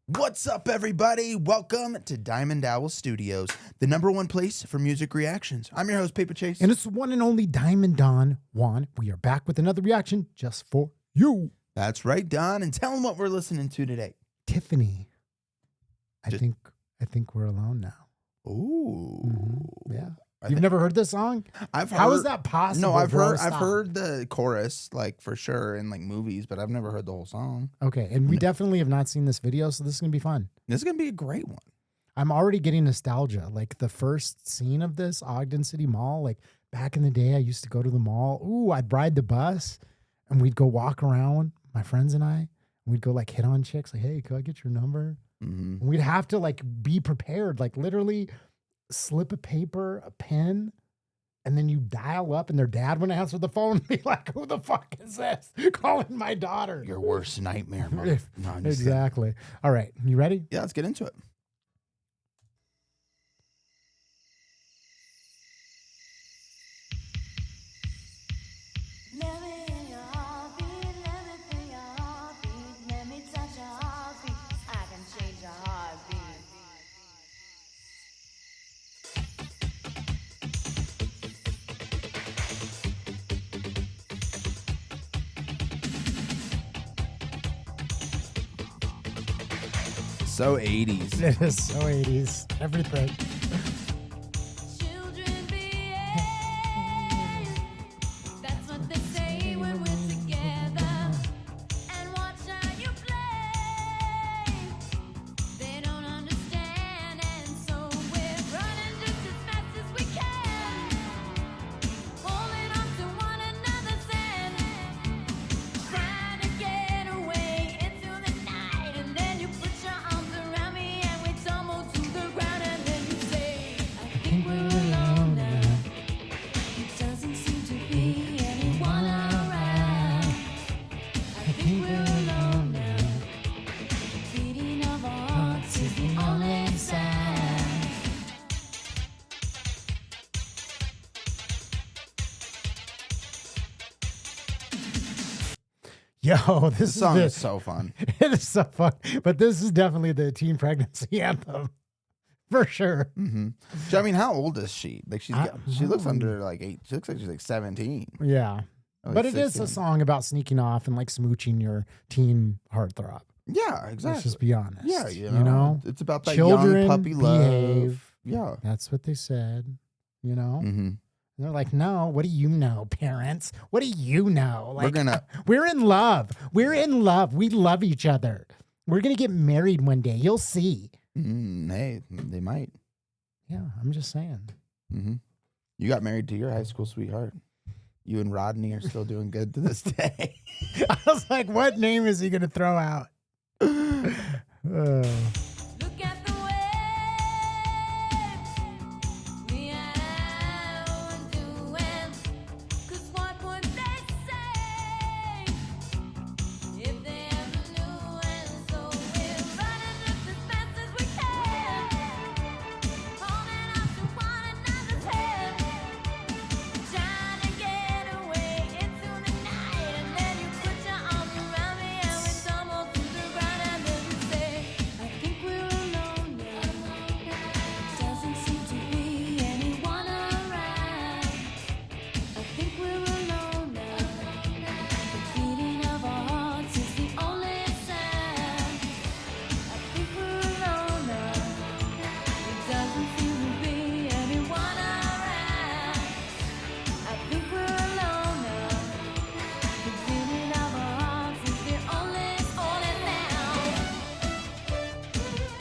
What's up, everybody? Welcome to Diamond Owl Studios, the #1 place for music reactions. I'm your host, Paper Chase. And it's the one and only Diamond Don Juan. We are back with another reaction just for you. That's right, Don. And tell them what we're listening to today. Tiffany. I think we're alone now. Ooh. Mm-hmm. Yeah. You've never heard this song? How is that possible? No, I've bro? heard the chorus, like, for sure, in like movies, but I've never heard the whole song. Okay, and we definitely have not seen this video, so this is gonna be fun. This is gonna be a great one. I'm already getting nostalgia. Like the first scene of this, Ogden City Mall. Like back in the day, I used to go to the mall. Ooh, I'd ride the bus, and we'd go walk around, my friends and I. And we'd go like hit on chicks, like, "Hey, can I get your number?" Mm-hmm. And we'd have to like be prepared, like literally slip a paper, a pen, and then you dial up and their dad would answer the phone and be like, "Who the fuck is this calling my daughter?" Your worst nightmare, mother. No, I'm just Exactly. All right, you ready? Yeah, let's get into it. So 80s. It is so 80s. Everything. Yo, this song is so fun. It is so fun. But this is definitely the teen pregnancy anthem. For sure. Mm-hmm. So, I mean, how old is she? Like she looks under like 8. She looks like she's like 17. Yeah. Like but it 16. is a song about sneaking off and like smooching your teen heartthrob. Yeah, exactly. Let's just be honest. Yeah, you know? It's about that Children young puppy love. behave. Yeah. That's what they said, you know? Mm-hmm. And they're like, "No, what do you know, parents? What do you know? Like, we're in love. We're in love. We love each other. We're going to get married one day. You'll see." Hey, they might. Yeah, I'm just saying. Mm-hmm. You got married to your high school sweetheart. You and Rodney are still doing good to this day. I was like, what name is he going to throw out?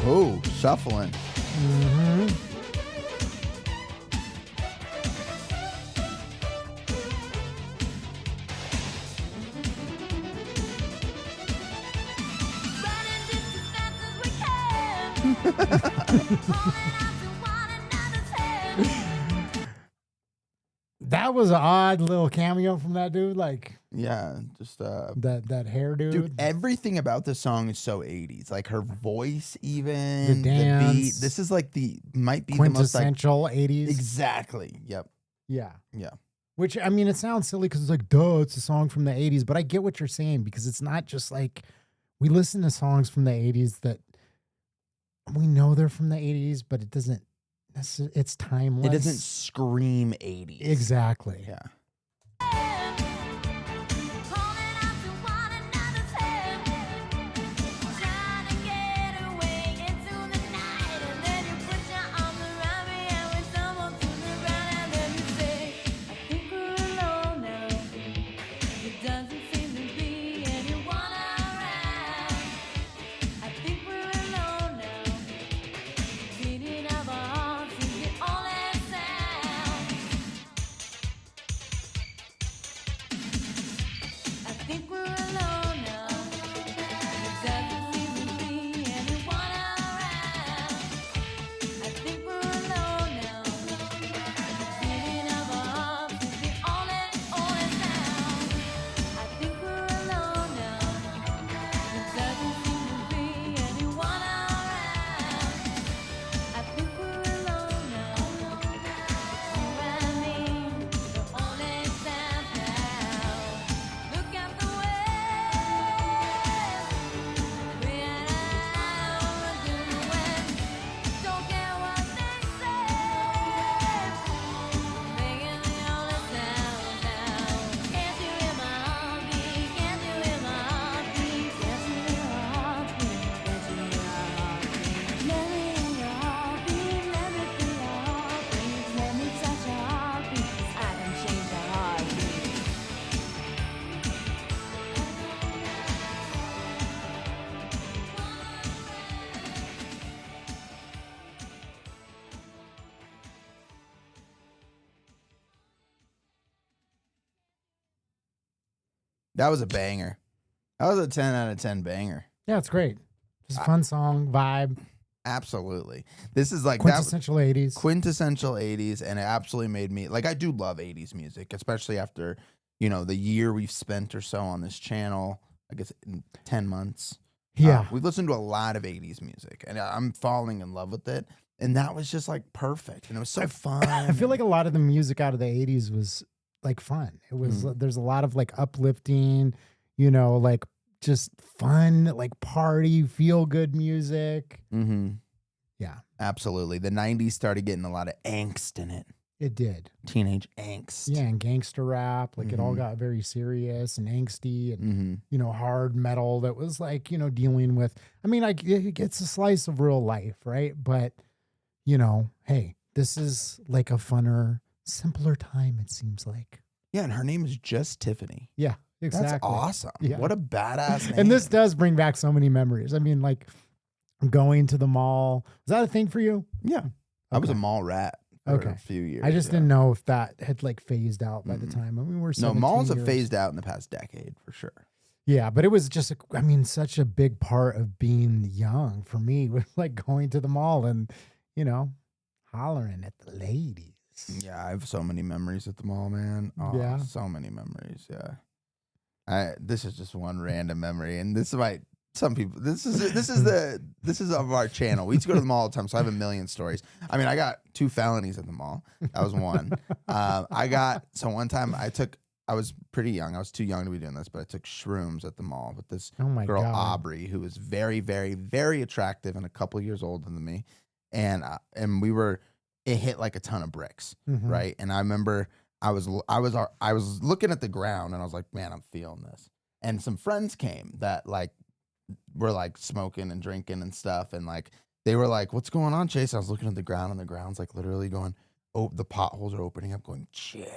Oh, shuffling. Mm-hmm. That was an odd little cameo from that dude. Like, yeah, just that hair dude. Everything about this song is so 80s. Like her voice, even the dance, the beat. This is like might be quintessential the most 80s. Exactly. Yep. Yeah. Yeah. Which, I mean, it sounds silly because it's like, duh, it's a song from the 80s. But I get what you're saying because it's not just like we listen to songs from the 80s that we know they're from the 80s, but it doesn't it's timeless. It doesn't scream 80s. Exactly. Yeah. That was a banger. That was a 10 out of 10 banger. Yeah, it's great. Just a fun song, vibe. Absolutely. This is like Quintessential 80s. Quintessential 80s, and it absolutely made me like I do love 80s music, especially after, you know, the year we've spent or so on this channel. I guess in 10 months. Yeah. We've listened to a lot of 80s music, and I'm falling in love with it. And that was just like perfect. And it was so fun. I feel like a lot of the music out of the 80s was like fun. It was there's a lot of like uplifting, you know, like just fun, like party, feel good music. Mm-hmm. Yeah. Absolutely. The 90s started getting a lot of angst in it. It did. Teenage angst. Yeah, and gangster rap. Like it all got very serious and angsty and, you know, hard metal that was like, you know, dealing with, I mean, like it gets a slice of real life, right? But, you know, hey, this is like a funner, simpler time, it seems like. Yeah, and her name is just Tiffany. Yeah, exactly. That's awesome. Yeah. What a badass name. And this does bring back so many memories. I mean, like going to the mall. Was that a thing for you? Yeah. I was a mall rat for a few years. I just didn't know if that had like phased out by the time. I mean, we're 17 malls have years. phased out in the past decade for sure. Yeah, but it was just, I mean, such a big part of being young for me was like going to the mall and, you know, hollering at the ladies. Yeah, I have so many memories at the mall, man. Oh, Yeah. so many memories. Yeah. This is just one random memory, and this might some people. This is of our channel. We used to go to the mall all the time, so I have a million stories. I mean, I got 2 felonies at the mall. That was one. One time I was pretty young. I was too young to be doing this, but I took shrooms at the mall with this girl, God. Aubrey, who was very, very, very attractive and a couple years older than me. And it hit like a ton of bricks, right? And I remember I was looking at the ground and I was like, man, I'm feeling this. And some friends came that like were like smoking and drinking and stuff, and like they were like, what's going on, Chase? I was looking at the ground, and the ground's like literally going, oh, the potholes are opening up, going, Chase.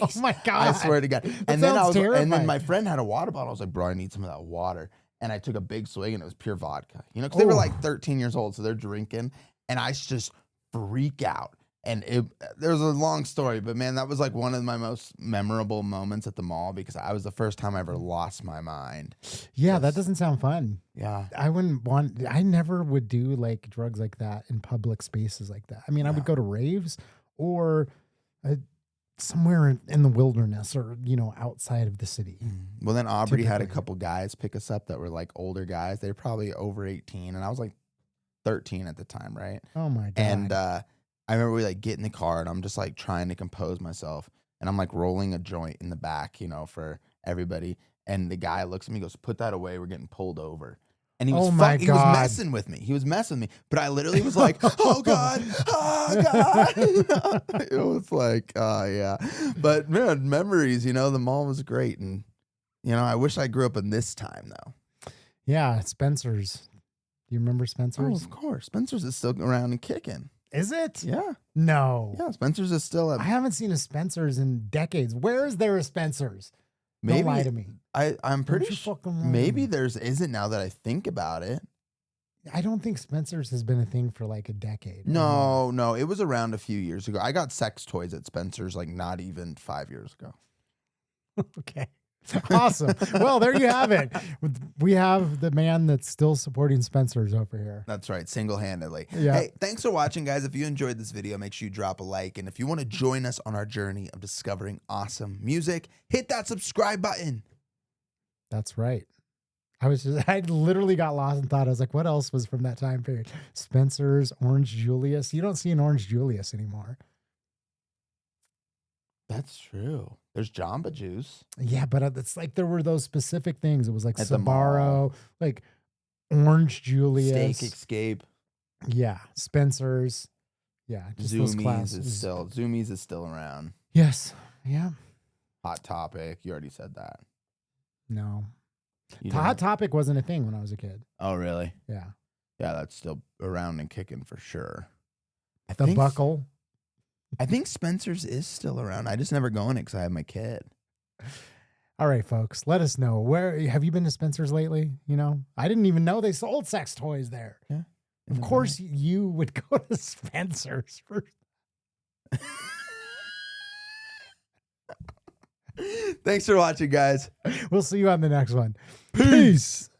Oh my God. I swear to God. And then my friend had a water bottle. I was like, bro, I need some of that water. And I took a big swig, and it was pure vodka. You know, because they were like 13 years old, so they're drinking, and I just freak out. And there's a long story, but man, that was like one of my most memorable moments at the mall because I was the first time I ever lost my mind. Yeah, that doesn't sound fun. Yeah. I never would do like drugs like that in public spaces like that. I mean, I would go to raves or somewhere in the wilderness or, you know, outside of the city. Well, then Aubrey had a couple guys pick us up that were like older guys. They were probably over 18, and I was like 13 at the time, right? Oh my God. And I remember we like get in the car, and I'm just like trying to compose myself, and I'm like rolling a joint in the back, you know, for everybody. And the guy looks at me, goes, "Put that away. We're getting pulled over." And he was Oh my he was God. messing with me. He was messing with me. But I literally was like, oh God, oh God. It was like, oh yeah. But man, memories, the mall was great. And, I wish I grew up in this time though. Yeah, Spencer's. Do you remember Oh, Spencer's? of course. Spencer's is still around and kicking. Is it? Yeah. No. Yeah, Spencer's is still I haven't seen a Spencer's in decades. Where is there a Spencer's? maybe Don't lie to me. I'm pretty you sure fucking lie to maybe me. there's isn't now that I think about it. I don't think Spencer's has been a thing for like a decade. or more. No, it was around a few years ago. I got sex toys at Spencer's like not even 5 years ago. Okay. Awesome. Well, there you have it. We have the man that's still supporting Spencer's over here. That's right, single-handedly. Yeah. Hey, thanks for watching, guys. If you enjoyed this video, make sure you drop a like. And if you want to join us on our journey of discovering awesome music, hit that subscribe button. That's right. I literally got lost and thought, I was like, what else was from that time period? Spencer's, Orange Julius. You don't see an Orange Julius anymore. That's true. There's Jamba Juice. Yeah, but it's like there were those specific things. It was like At the Sbarro, mall. like Orange Julius. Steak Escape. Yeah, Spencer's. Yeah, just those Zoomies classes. Zoomies is still around. Yes. Yeah. Hot Topic. You already said that. No. You Hot didn't? Topic wasn't a thing when I was a kid. Oh, really? Yeah. Yeah, that's still around and kicking for sure. The Buckle. I think Spencer's is still around. I just never go in it because I have my kid. All right, folks, let us know. Where have you been to Spencer's lately? I didn't even know they sold sex toys there. Yeah. Of course, you would go to Spencer's for. Thanks for watching, guys. We'll see you on the next one. Peace.